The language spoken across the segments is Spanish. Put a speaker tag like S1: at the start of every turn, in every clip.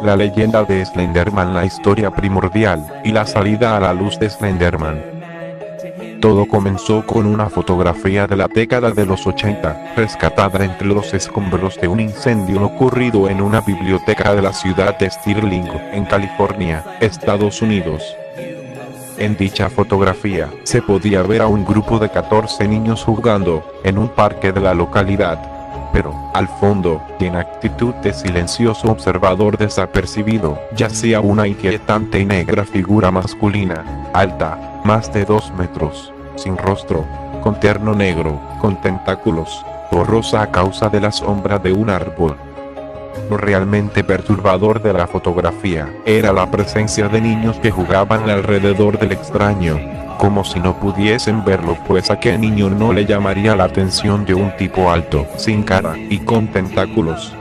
S1: La leyenda de Slenderman, la historia primordial, y la salida a la luz de Slenderman. Todo comenzó con una fotografía de la década de los 80, rescatada entre los escombros de un incendio ocurrido en una biblioteca de la ciudad de Stirling, en California, Estados Unidos. En dicha fotografía, se podía ver a un grupo de 14 niños jugando, en un parque de la localidad. Pero, al fondo, y en actitud de silencioso observador desapercibido, yacía una inquietante y negra figura masculina, alta, más de 2 metros, sin rostro, con terno negro, con tentáculos, borrosa a causa de la sombra de un árbol. Lo realmente perturbador de la fotografía era la presencia de niños que jugaban alrededor del extraño, como si no pudiesen verlo, pues a qué niño no le llamaría la atención de un tipo alto, sin cara y con tentáculos.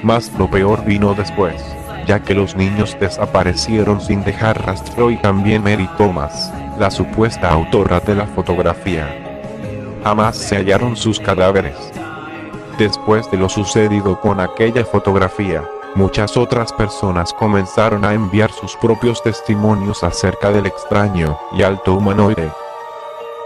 S1: Mas lo peor vino después, ya que los niños desaparecieron sin dejar rastro, y también Mary Thomas, la supuesta autora de la fotografía. Jamás se hallaron sus cadáveres. Después de lo sucedido con aquella fotografía, muchas otras personas comenzaron a enviar sus propios testimonios acerca del extraño y alto humanoide.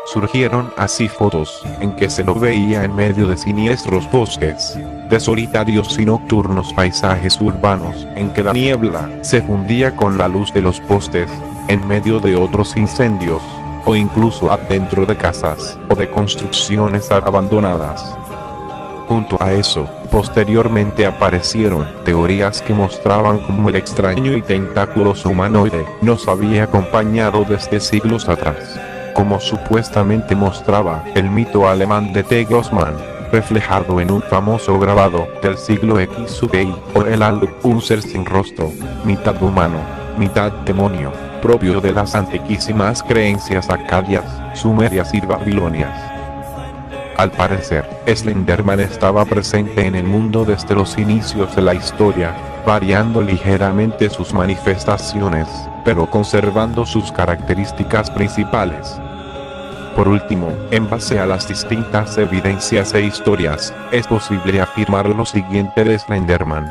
S1: Surgieron así fotos, en que se lo veía en medio de siniestros bosques, de solitarios y nocturnos paisajes urbanos, en que la niebla se fundía con la luz de los postes, en medio de otros incendios, o incluso adentro de casas, o de construcciones abandonadas. Junto a eso, posteriormente aparecieron teorías que mostraban cómo el extraño y tentáculoso humanoide nos había acompañado desde siglos atrás, como supuestamente mostraba el mito alemán de T. Grossman, reflejado en un famoso grabado del siglo XVII, o el Aldo, un ser sin rostro, mitad humano, mitad demonio, propio de las antiquísimas creencias acadias, sumerias y babilonias. Al parecer, Slenderman estaba presente en el mundo desde los inicios de la historia, variando ligeramente sus manifestaciones, pero conservando sus características principales. Por último, en base a las distintas evidencias e historias, es posible afirmar lo siguiente de Slenderman.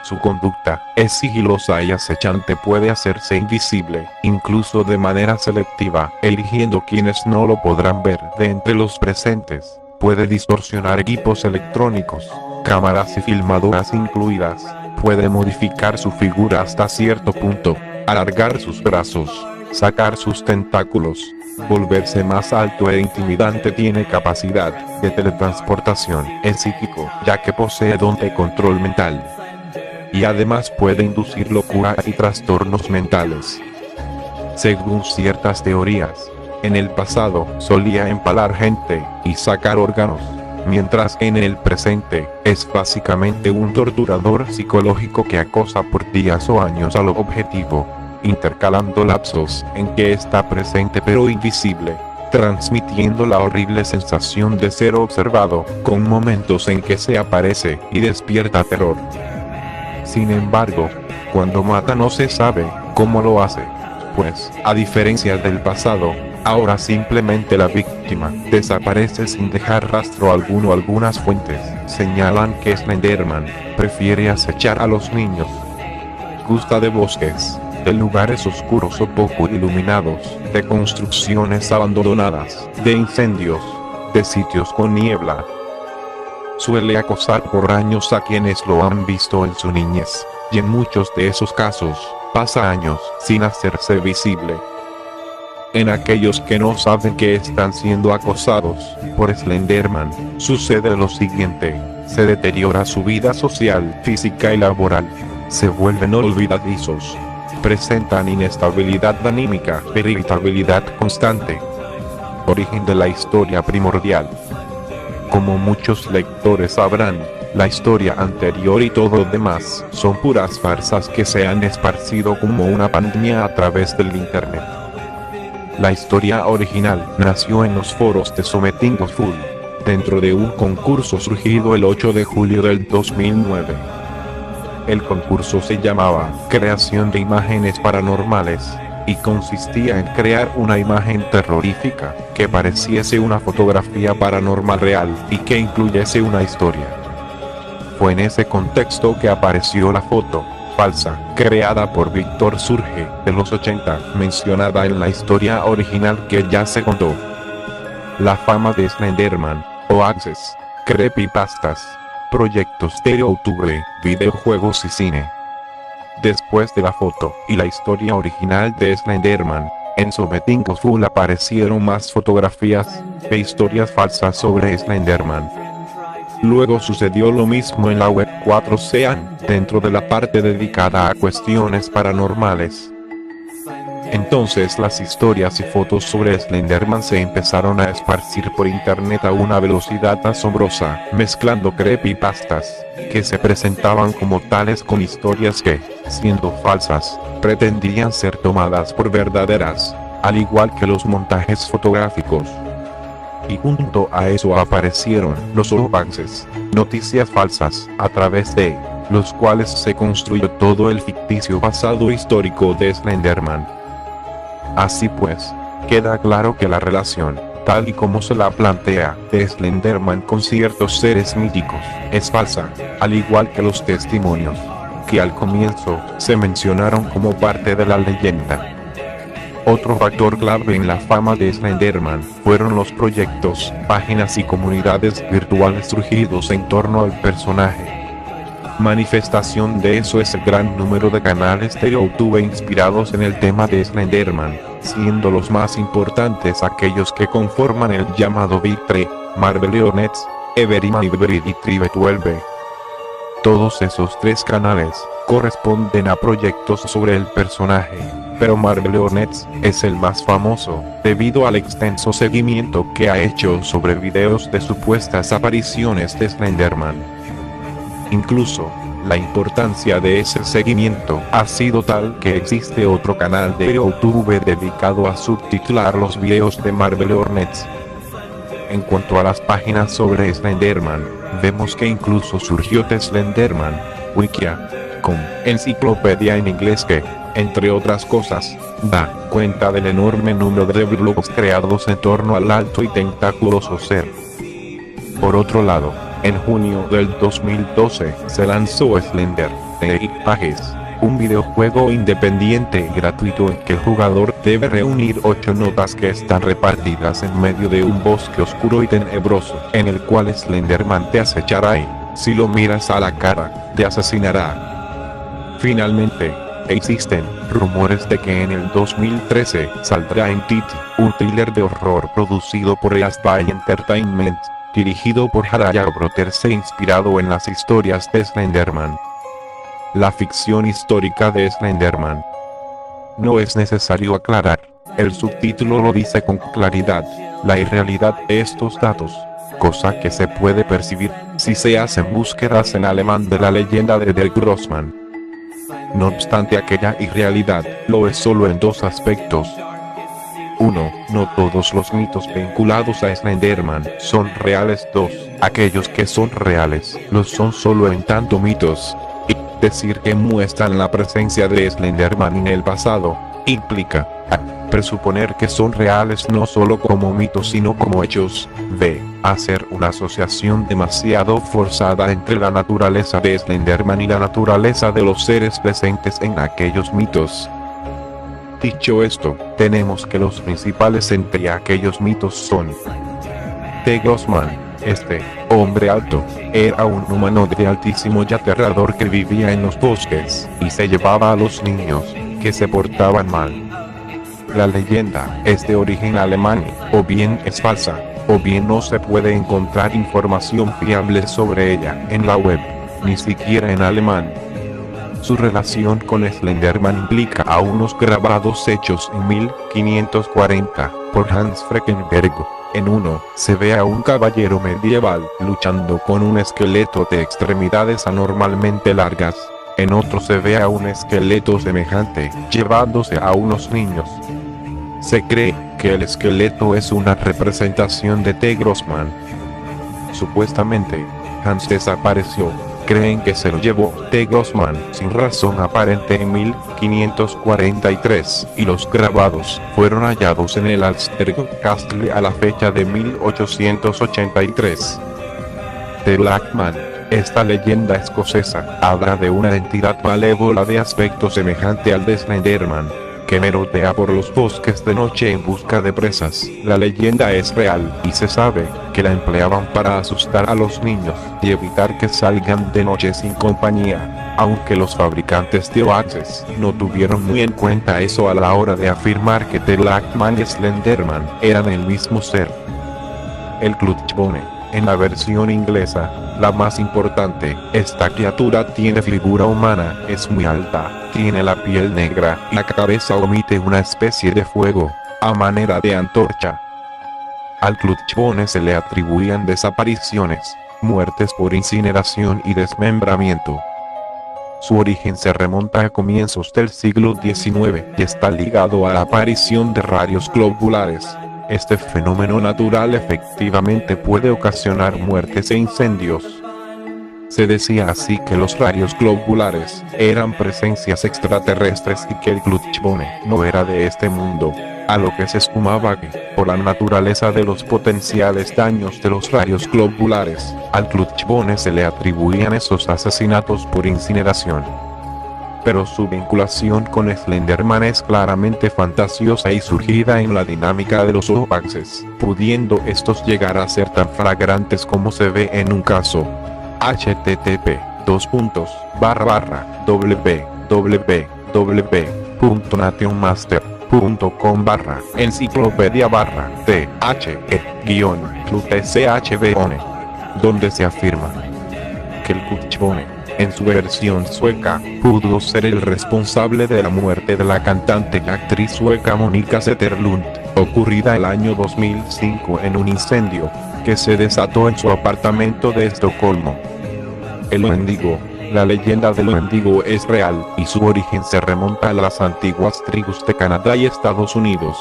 S1: Su conducta es sigilosa y acechante, puede hacerse invisible, incluso de manera selectiva, eligiendo quienes no lo podrán ver de entre los presentes. Puede distorsionar equipos electrónicos, cámaras y filmadoras incluidas. Puede modificar su figura hasta cierto punto, alargar sus brazos, sacar sus tentáculos, volverse más alto e intimidante. Tiene capacidad de teletransportación, es psíquico, ya que posee don de control mental. Y además puede inducir locura y trastornos mentales. Según ciertas teorías, en el pasado solía empalar gente y sacar órganos, mientras en el presente es básicamente un torturador psicológico que acosa por días o años al objetivo, intercalando lapsos en que está presente pero invisible, transmitiendo la horrible sensación de ser observado, con momentos en que se aparece y despierta terror. Sin embargo, cuando mata no se sabe cómo lo hace, pues, a diferencia del pasado, ahora simplemente la víctima desaparece sin dejar rastro alguno. Algunas fuentes señalan que Slenderman prefiere acechar a los niños. Gusta de bosques, de lugares oscuros o poco iluminados, de construcciones abandonadas, de incendios, de sitios con niebla. Suele acosar por años a quienes lo han visto en su niñez, y en muchos de esos casos, pasa años sin hacerse visible. En aquellos que no saben que están siendo acosados por Slenderman, sucede lo siguiente: se deteriora su vida social, física y laboral. Se vuelven olvidadizos. Presentan inestabilidad anímica, irritabilidad constante. Origen de la historia primordial. Como muchos lectores sabrán, la historia anterior y todo lo demás son puras farsas que se han esparcido como una pandemia a través del internet. La historia original nació en los foros de Something Awful, dentro de un concurso surgido el 8 de julio del 2009. El concurso se llamaba Creación de Imágenes Paranormales, y consistía en crear una imagen terrorífica, que pareciese una fotografía paranormal real, y que incluyese una historia. Fue en ese contexto que apareció la foto falsa, creada por Víctor Surge, de los 80, mencionada en la historia original que ya se contó. La fama de Slenderman, hoaxes, creepypastas, proyectos de YouTube, videojuegos y cine. Después de la foto y la historia original de Slenderman, en Something Awful aparecieron más fotografías e historias falsas sobre Slenderman. Luego sucedió lo mismo en la web 4chan, dentro de la parte dedicada a cuestiones paranormales. Entonces las historias y fotos sobre Slenderman se empezaron a esparcir por internet a una velocidad asombrosa, mezclando creepypastas, que se presentaban como tales con historias que, siendo falsas, pretendían ser tomadas por verdaderas, al igual que los montajes fotográficos. Y junto a eso aparecieron los hoaxes, noticias falsas, a través de los cuales se construyó todo el ficticio pasado histórico de Slenderman. Así pues, queda claro que la relación, tal y como se la plantea, de Slenderman con ciertos seres míticos, es falsa, al igual que los testimonios, que al comienzo se mencionaron como parte de la leyenda. Otro factor clave en la fama de Slenderman fueron los proyectos, páginas y comunidades virtuales surgidos en torno al personaje. Manifestación de eso es el gran número de canales de YouTube inspirados en el tema de Slenderman, siendo los más importantes aquellos que conforman el llamado Big 3, Marvelionets, Everyman y Tribe12. Todos esos tres canales corresponden a proyectos sobre el personaje, pero Marvelionets es el más famoso, debido al extenso seguimiento que ha hecho sobre videos de supuestas apariciones de Slenderman. Incluso, la importancia de ese seguimiento ha sido tal que existe otro canal de YouTube dedicado a subtitular los videos de Marvelionets. En cuanto a las páginas sobre Slenderman, vemos que incluso surgió The Slenderman Wikia, con enciclopedia en inglés que, entre otras cosas, da cuenta del enorme número de blogs creados en torno al alto y tentaculoso ser. Por otro lado, en junio del 2012 se lanzó Slender The Pages, un videojuego independiente y gratuito en que el jugador debe reunir 8 notas que están repartidas en medio de un bosque oscuro y tenebroso, en el cual Slenderman te acechará y, si lo miras a la cara, te asesinará. Finalmente, existen rumores de que en el 2013 saldrá en Titi, un thriller de horror producido por Spy Entertainment, dirigido por Haraya Brothers e inspirado en las historias de Slenderman. La ficción histórica de Slenderman. No es necesario aclarar, el subtítulo lo dice con claridad, la irrealidad de estos datos, cosa que se puede percibir si se hacen búsquedas en alemán de la leyenda de Der Grossman. No obstante, aquella irrealidad lo es solo en dos aspectos. 1. No todos los mitos vinculados a Slenderman son reales. 2. Aquellos que son reales lo son solo en tanto mitos. Y decir que muestran la presencia de Slenderman en el pasado implica presuponer que son reales no solo como mitos sino como hechos. B. Hacer una asociación demasiado forzada entre la naturaleza de Slenderman y la naturaleza de los seres presentes en aquellos mitos. Dicho esto, tenemos que los principales entre aquellos mitos son: The Grossman, este hombre alto, era un humano de altísimo y aterrador que vivía en los bosques, y se llevaba a los niños, que se portaban mal. La leyenda es de origen alemán, o bien es falsa, o bien no se puede encontrar información fiable sobre ella en la web, ni siquiera en alemán. Su relación con Slenderman implica a unos grabados hechos en 1540 por Hans Freckenberg. En uno, se ve a un caballero medieval luchando con un esqueleto de extremidades anormalmente largas. En otro se ve a un esqueleto semejante llevándose a unos niños. Se cree que el esqueleto es una representación de The Grossman. Supuestamente, Hans desapareció. Creen que se lo llevó The Grossman sin razón aparente en 1543, y los grabados fueron hallados en el Alstergård Castle a la fecha de 1883. The Black Man, Esta leyenda escocesa habla de una entidad malévola de aspecto semejante al de Slenderman, que merotea por los bosques de noche en busca de presas. La leyenda es real, y se sabe que la empleaban para asustar a los niños y evitar que salgan de noche sin compañía, aunque los fabricantes de hoaxes no tuvieron muy en cuenta eso a la hora de afirmar que The Blackman y Slenderman eran el mismo ser. El Clutchbone, en la versión inglesa, la más importante, esta criatura tiene figura humana, es muy alta, tiene la piel negra y la cabeza emite una especie de fuego, a manera de antorcha. Al Clutchbone se le atribuían desapariciones, muertes por incineración y desmembramiento. Su origen se remonta a comienzos del siglo XIX y está ligado a la aparición de rayos globulares. Este fenómeno natural efectivamente puede ocasionar muertes e incendios. Se decía así que los rayos globulares eran presencias extraterrestres y que el Clutchbone no era de este mundo, a lo que se sumaba que, por la naturaleza de los potenciales daños de los rayos globulares, al Clutchbone se le atribuían esos asesinatos por incineración. Pero su vinculación con Slenderman es claramente fantasiosa y surgida en la dinámica de los hoaxes, pudiendo estos llegar a ser tan flagrantes como se ve en un caso. http://www.nationmaster.com/enciclopedia/the-clutchbone, donde se afirma que el Clutchbone, en su versión sueca, pudo ser el responsable de la muerte de la cantante y actriz sueca Monica Zetterlund, ocurrida el año 2005 en un incendio que se desató en su apartamento de Estocolmo. El Wendigo. La leyenda del Wendigo es real, y su origen se remonta a las antiguas tribus de Canadá y Estados Unidos.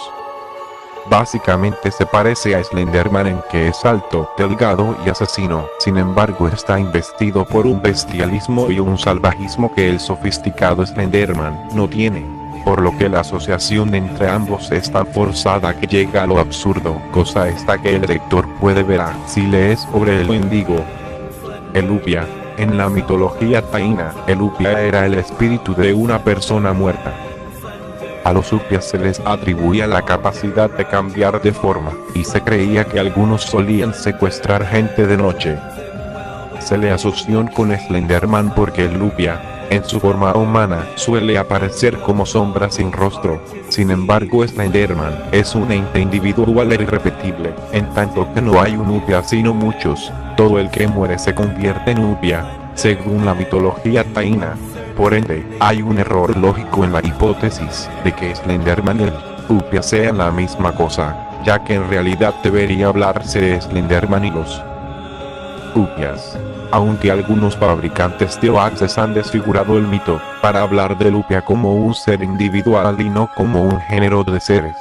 S1: Básicamente se parece a Slenderman en que es alto, delgado y asesino, sin embargo está investido por un bestialismo y un salvajismo que el sofisticado Slenderman no tiene, por lo que la asociación entre ambos es tan forzada que llega a lo absurdo, cosa esta que el lector puede ver si lee sobre el Wendigo. El Upia. En la mitología taína, el Upia era el espíritu de una persona muerta. A los Upias se les atribuía la capacidad de cambiar de forma, y se creía que algunos solían secuestrar gente de noche. Se le asoció con Slenderman porque el Upia, en su forma humana, suele aparecer como sombra sin rostro. Sin embargo, Slenderman es un ente individual e irrepetible, en tanto que no hay un Upia sino muchos. Todo el que muere se convierte en Upia, según la mitología taína. Por ende, hay un error lógico en la hipótesis de que Slenderman y el Upia sean la misma cosa, ya que en realidad debería hablarse de Slenderman y los Upias. Aunque algunos fabricantes de hoaxes han desfigurado el mito, para hablar del Upia como un ser individual y no como un género de seres.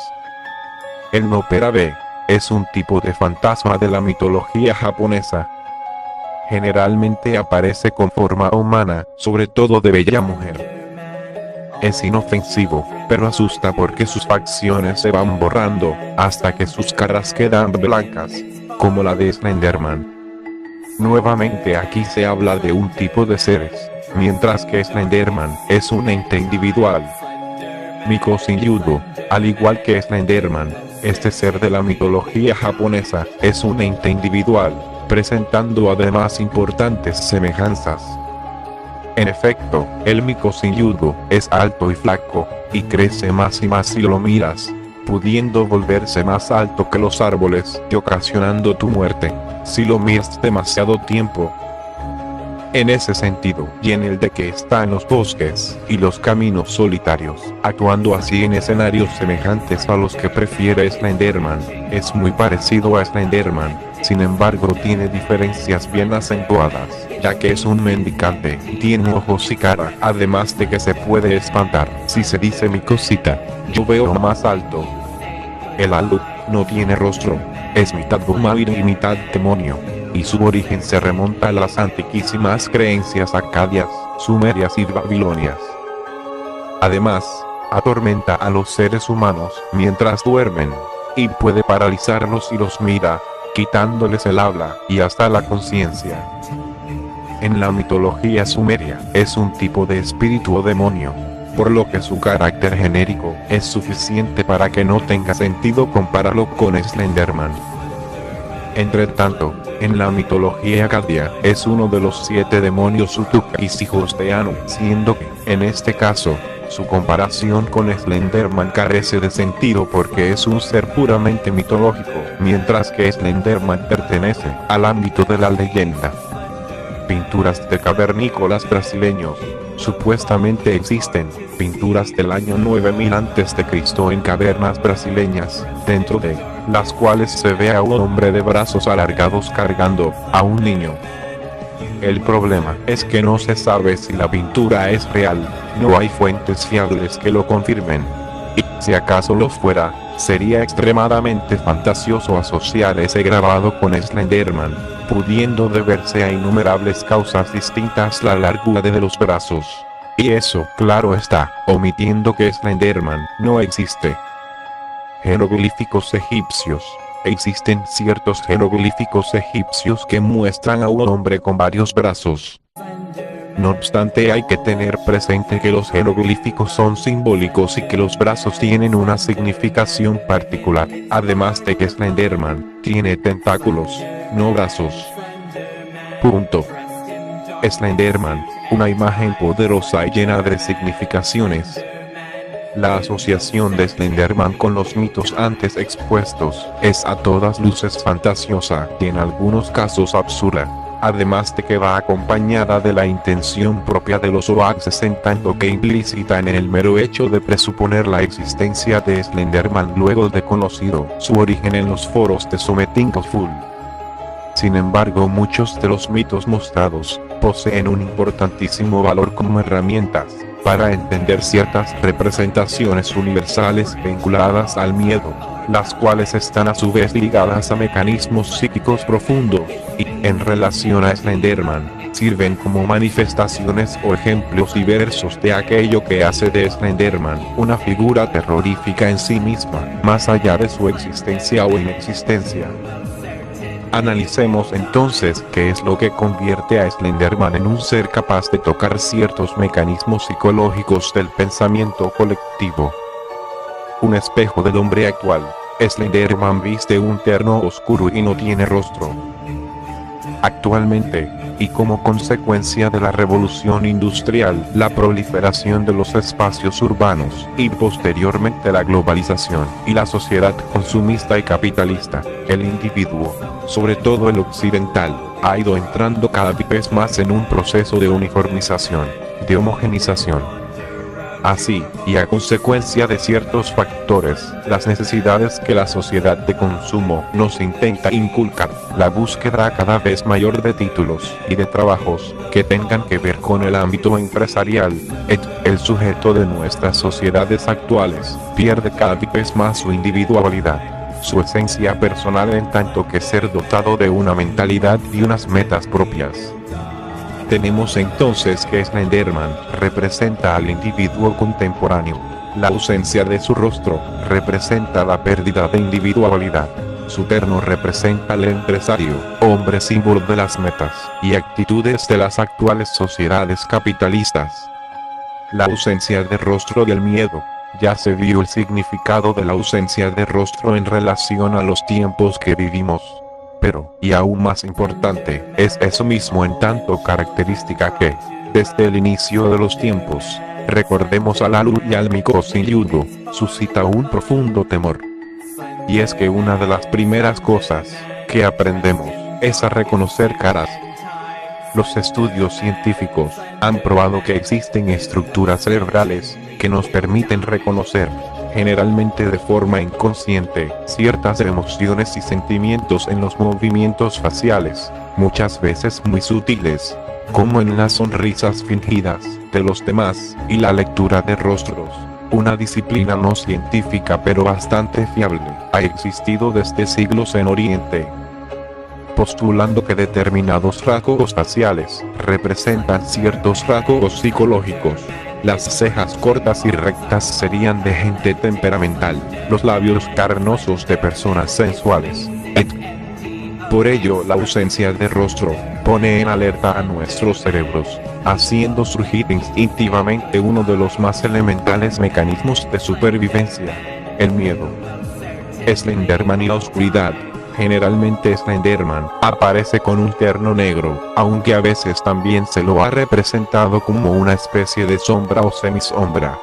S1: El Noperabe es un tipo de fantasma de la mitología japonesa. Generalmente aparece con forma humana, sobre todo de bella mujer. Es inofensivo, pero asusta porque sus facciones se van borrando, hasta que sus caras quedan blancas, como la de Slenderman. Nuevamente aquí se habla de un tipo de seres, mientras que Slenderman es un ente individual. Miko Shin-yugo, al igual que Slenderman, este ser de la mitología japonesa, es un ente individual, presentando además importantes semejanzas. En efecto, el Miko Shin-yugo es alto y flaco, y crece más y más si lo miras, pudiendo volverse más alto que los árboles y ocasionando tu muerte, si lo miras demasiado tiempo. En ese sentido, y en el de que está en los bosques y los caminos solitarios, actuando así en escenarios semejantes a los que prefiere Slenderman, es muy parecido a Slenderman, sin embargo tiene diferencias bien acentuadas, ya que es un mendicante, tiene ojos y cara, además de que se puede espantar si se dice mi cosita, yo veo más alto. El Alu no tiene rostro, es mitad humano y mitad demonio, y su origen se remonta a las antiquísimas creencias acadias, sumerias y babilonias. Además, atormenta a los seres humanos mientras duermen, y puede paralizarlos si los mira, quitándoles el habla y hasta la conciencia. En la mitología sumeria, es un tipo de espíritu o demonio, por lo que su carácter genérico es suficiente para que no tenga sentido compararlo con Slenderman. Entre tanto, en la mitología acadia, es uno de los 7 demonios Utukis hijos de Anu, siendo que, en este caso, su comparación con Slenderman carece de sentido porque es un ser puramente mitológico, mientras que Slenderman pertenece al ámbito de la leyenda. Pinturas de cavernícolas brasileños. Supuestamente existen pinturas del año 9000 a.C. en cavernas brasileñas, dentro de las cuales se ve a un hombre de brazos alargados cargando a un niño. El problema es que no se sabe si la pintura es real, no hay fuentes fiables que lo confirmen. Y si acaso lo fuera, sería extremadamente fantasioso asociar ese grabado con Slenderman, pudiendo deberse a innumerables causas distintas la largura de los brazos. Y eso, claro está, omitiendo que Slenderman no existe. Jeroglíficos egipcios. Existen ciertos jeroglíficos egipcios que muestran a un hombre con varios brazos. No obstante, hay que tener presente que los jeroglíficos son simbólicos y que los brazos tienen una significación particular, además de que Slenderman tiene tentáculos, no brazos. Punto. Slenderman, una imagen poderosa y llena de significaciones. La asociación de Slenderman con los mitos antes expuestos es a todas luces fantasiosa y en algunos casos absurda, además de que va acompañada de la intención propia de los hoaxes en tanto que implícita en el mero hecho de presuponer la existencia de Slenderman luego de conocido su origen en los foros de Something Full. Sin embargo, muchos de los mitos mostrados poseen un importantísimo valor como herramientas para entender ciertas representaciones universales vinculadas al miedo, las cuales están a su vez ligadas a mecanismos psíquicos profundos, y, en relación a Slenderman, sirven como manifestaciones o ejemplos diversos de aquello que hace de Slenderman una figura terrorífica en sí misma, más allá de su existencia o inexistencia. Analicemos entonces qué es lo que convierte a Slenderman en un ser capaz de tocar ciertos mecanismos psicológicos del pensamiento colectivo. Un espejo del hombre actual. Slenderman viste un terno oscuro y no tiene rostro. Actualmente, y como consecuencia de la revolución industrial, la proliferación de los espacios urbanos, y posteriormente la globalización, y la sociedad consumista y capitalista, el individuo, sobre todo el occidental, ha ido entrando cada vez más en un proceso de uniformización, de homogenización. Así, y a consecuencia de ciertos factores, las necesidades que la sociedad de consumo nos intenta inculcar, la búsqueda cada vez mayor de títulos y de trabajos que tengan que ver con el ámbito empresarial, el sujeto de nuestras sociedades actuales pierde cada vez más su individualidad, su esencia personal en tanto que ser dotado de una mentalidad y unas metas propias. Tenemos entonces que Slenderman representa al individuo contemporáneo. La ausencia de su rostro representa la pérdida de individualidad. Su terno representa al empresario, hombre símbolo de las metas y actitudes de las actuales sociedades capitalistas. La ausencia de rostro y el miedo. Ya se vio el significado de la ausencia de rostro en relación a los tiempos que vivimos. Pero, y aún más importante, es eso mismo en tanto característica que, desde el inicio de los tiempos, recordemos al Alu y al Mikosi Yugo, suscita un profundo temor. Y es que una de las primeras cosas que aprendemos es a reconocer caras. Los estudios científicos han probado que existen estructuras cerebrales que nos permiten reconocer, generalmente de forma inconsciente, ciertas emociones y sentimientos en los movimientos faciales, muchas veces muy sutiles, como en las sonrisas fingidas de los demás, y la lectura de rostros. Una disciplina no científica pero bastante fiable, ha existido desde siglos en Oriente, postulando que determinados rasgos faciales representan ciertos rasgos psicológicos. Las cejas cortas y rectas serían de gente temperamental, los labios carnosos de personas sensuales, Por ello, la ausencia de rostro pone en alerta a nuestros cerebros, haciendo surgir instintivamente uno de los más elementales mecanismos de supervivencia: el miedo. Slenderman y la oscuridad. Generalmente Slenderman aparece con un terno negro, aunque a veces también se lo ha representado como una especie de sombra o semisombra.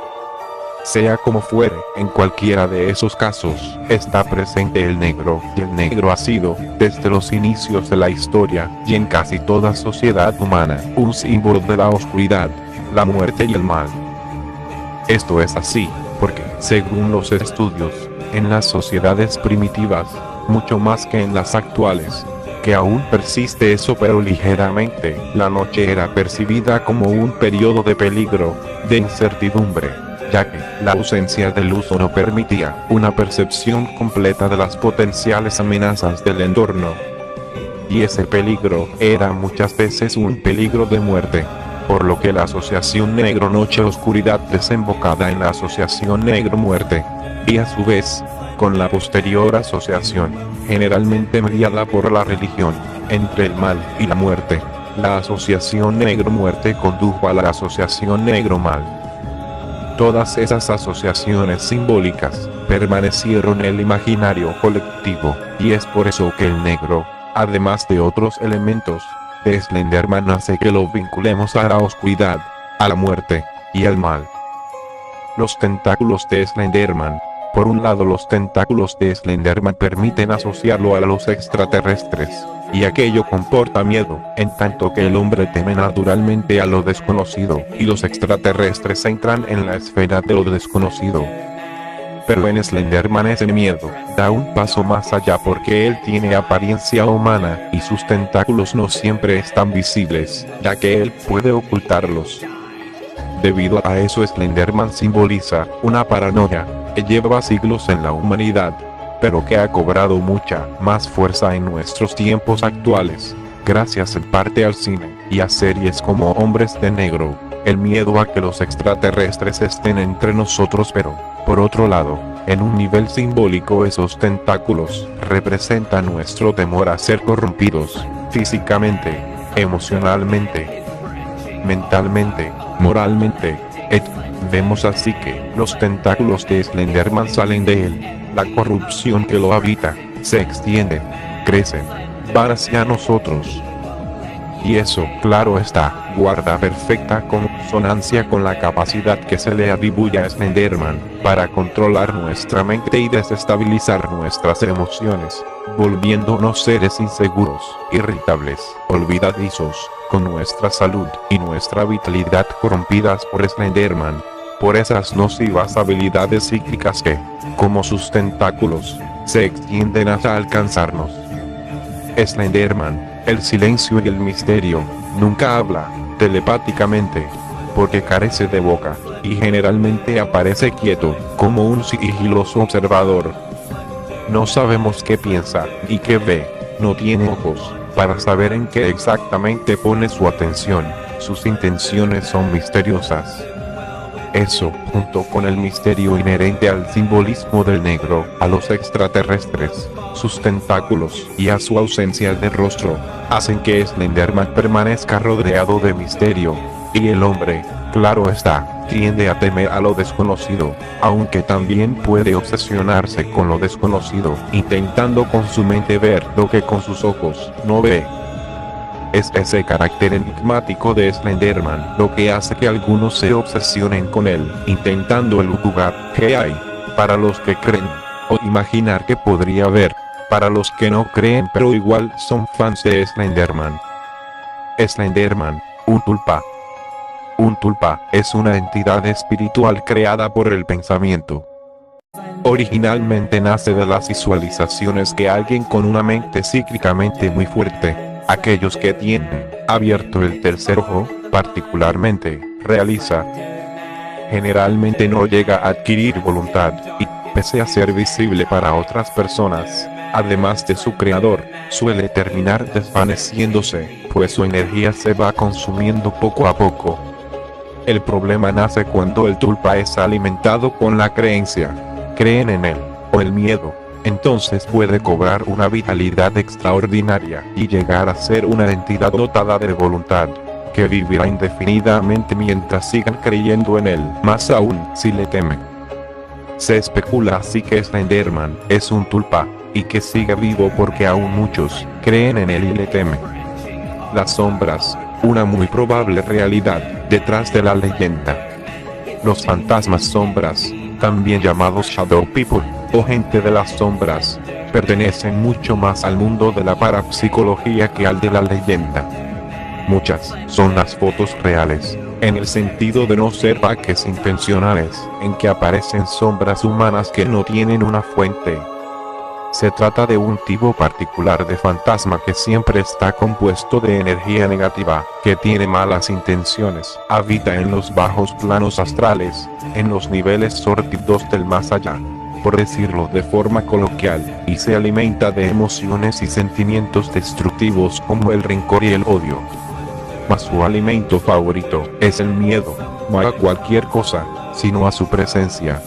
S1: Sea como fuere, en cualquiera de esos casos, está presente el negro, y el negro ha sido, desde los inicios de la historia, y en casi toda sociedad humana, un símbolo de la oscuridad, la muerte y el mal. Esto es así, porque, según los estudios, en las sociedades primitivas, mucho más que en las actuales, que aún persiste eso pero ligeramente, la noche era percibida como un periodo de peligro, de incertidumbre, ya que la ausencia de luz no permitía una percepción completa de las potenciales amenazas del entorno. Y ese peligro era muchas veces un peligro de muerte, por lo que la asociación negro-noche-oscuridad desembocada en la asociación negro-muerte, y a su vez, con la posterior asociación, generalmente mediada por la religión, entre el mal y la muerte, la asociación negro-muerte condujo a la asociación negro-mal. Todas esas asociaciones simbólicas permanecieron en el imaginario colectivo, y es por eso que el negro, además de otros elementos, de Slenderman hace que lo vinculemos a la oscuridad, a la muerte, y al mal. Los tentáculos de Slenderman. Por un lado, los tentáculos de Slenderman permiten asociarlo a los extraterrestres, y aquello comporta miedo, en tanto que el hombre teme naturalmente a lo desconocido, y los extraterrestres entran en la esfera de lo desconocido. Pero en Slenderman ese miedo da un paso más allá porque él tiene apariencia humana, y sus tentáculos no siempre están visibles, ya que él puede ocultarlos. Debido a eso, Slenderman simboliza una paranoia que lleva siglos en la humanidad, pero que ha cobrado mucha más fuerza en nuestros tiempos actuales, gracias en parte al cine, y a series como Hombres de Negro, el miedo a que los extraterrestres estén entre nosotros. Pero, por otro lado, en un nivel simbólico, esos tentáculos representan nuestro temor a ser corrompidos, físicamente, emocionalmente, mentalmente, moralmente, Vemos así que los tentáculos de Slenderman salen de él, la corrupción que lo habita, se extienden, crecen, van hacia nosotros. Y eso, claro está, guarda perfecta consonancia con la capacidad que se le atribuye a Slenderman para controlar nuestra mente y desestabilizar nuestras emociones, volviéndonos seres inseguros, irritables, olvidadizos, con nuestra salud y nuestra vitalidad corrompidas por Slenderman, por esas nocivas habilidades psíquicas que, como sus tentáculos, se extienden hasta alcanzarnos. Slenderman, el silencio y el misterio, nunca habla telepáticamente, porque carece de boca, y generalmente aparece quieto, como un sigiloso observador. No sabemos qué piensa y qué ve, no tiene ojos para saber en qué exactamente pone su atención, sus intenciones son misteriosas. Eso, junto con el misterio inherente al simbolismo del negro, a los extraterrestres, sus tentáculos y a su ausencia de rostro, hacen que Slenderman permanezca rodeado de misterio, y el hombre, claro está, tiende a temer a lo desconocido, aunque también puede obsesionarse con lo desconocido, intentando con su mente ver lo que con sus ojos no ve. Es ese carácter enigmático de Slenderman lo que hace que algunos se obsesionen con él, intentando elucubrar qué hay, para los que creen, o imaginar que podría haber, para los que no creen pero igual son fans de Slenderman. Slenderman, un tulpa. Un tulpa es una entidad espiritual creada por el pensamiento. Originalmente nace de las visualizaciones que alguien con una mente psíquicamente muy fuerte, aquellos que tienen abierto el tercer ojo, particularmente, realiza. Generalmente no llega a adquirir voluntad, y, pese a ser visible para otras personas, además de su creador, suele terminar desvaneciéndose, pues su energía se va consumiendo poco a poco. El problema nace cuando el tulpa es alimentado con la creencia. Creen en él, o el miedo, entonces puede cobrar una vitalidad extraordinaria y llegar a ser una entidad dotada de voluntad, que vivirá indefinidamente mientras sigan creyendo en él, más aún si le temen. Se especula así que Slenderman es un tulpa, y que sigue vivo porque aún muchos creen en él y le temen. Las sombras, una muy probable realidad, detrás de la leyenda. Los fantasmas sombras, también llamados Shadow People, o gente de las sombras, pertenecen mucho más al mundo de la parapsicología que al de la leyenda. Muchas son las fotos reales, en el sentido de no ser faques intencionales, en que aparecen sombras humanas que no tienen una fuente. Se trata de un tipo particular de fantasma que siempre está compuesto de energía negativa, que tiene malas intenciones, habita en los bajos planos astrales, en los niveles sórdidos del más allá, por decirlo de forma coloquial, y se alimenta de emociones y sentimientos destructivos como el rencor y el odio. Mas su alimento favorito es el miedo, no a cualquier cosa, sino a su presencia.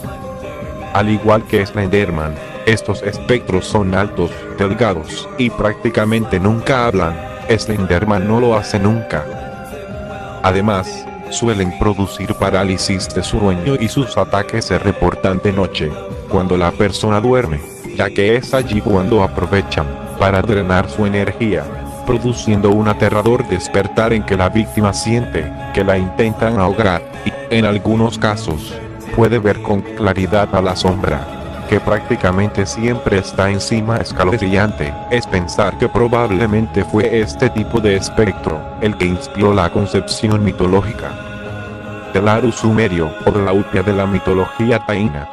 S1: Al igual que Slenderman, estos espectros son altos, delgados, y prácticamente nunca hablan. Slenderman no lo hace nunca. Además, suelen producir parálisis de sueño y sus ataques se reportan de noche, cuando la persona duerme, ya que es allí cuando aprovechan para drenar su energía, produciendo un aterrador despertar en que la víctima siente que la intentan ahogar, y, en algunos casos, puede ver con claridad a la sombra, que prácticamente siempre está encima. Escalofriante es pensar que probablemente fue este tipo de espectro el que inspiró la concepción mitológica del Aru sumerio o de la Utpia de la mitología taína.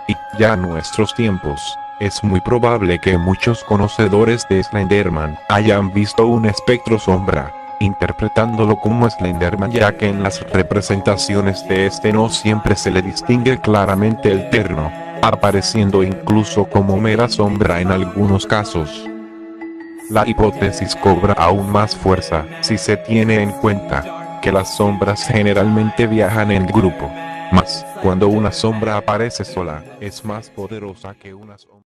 S1: Y ya en nuestros tiempos, es muy probable que muchos conocedores de Slenderman hayan visto un espectro sombra, interpretándolo como Slenderman, ya que en las representaciones de este no siempre se le distingue claramente el terno, apareciendo incluso como mera sombra en algunos casos. La hipótesis cobra aún más fuerza si se tiene en cuenta que las sombras generalmente viajan en grupo, mas cuando una sombra aparece sola, es más poderosa que una sombra.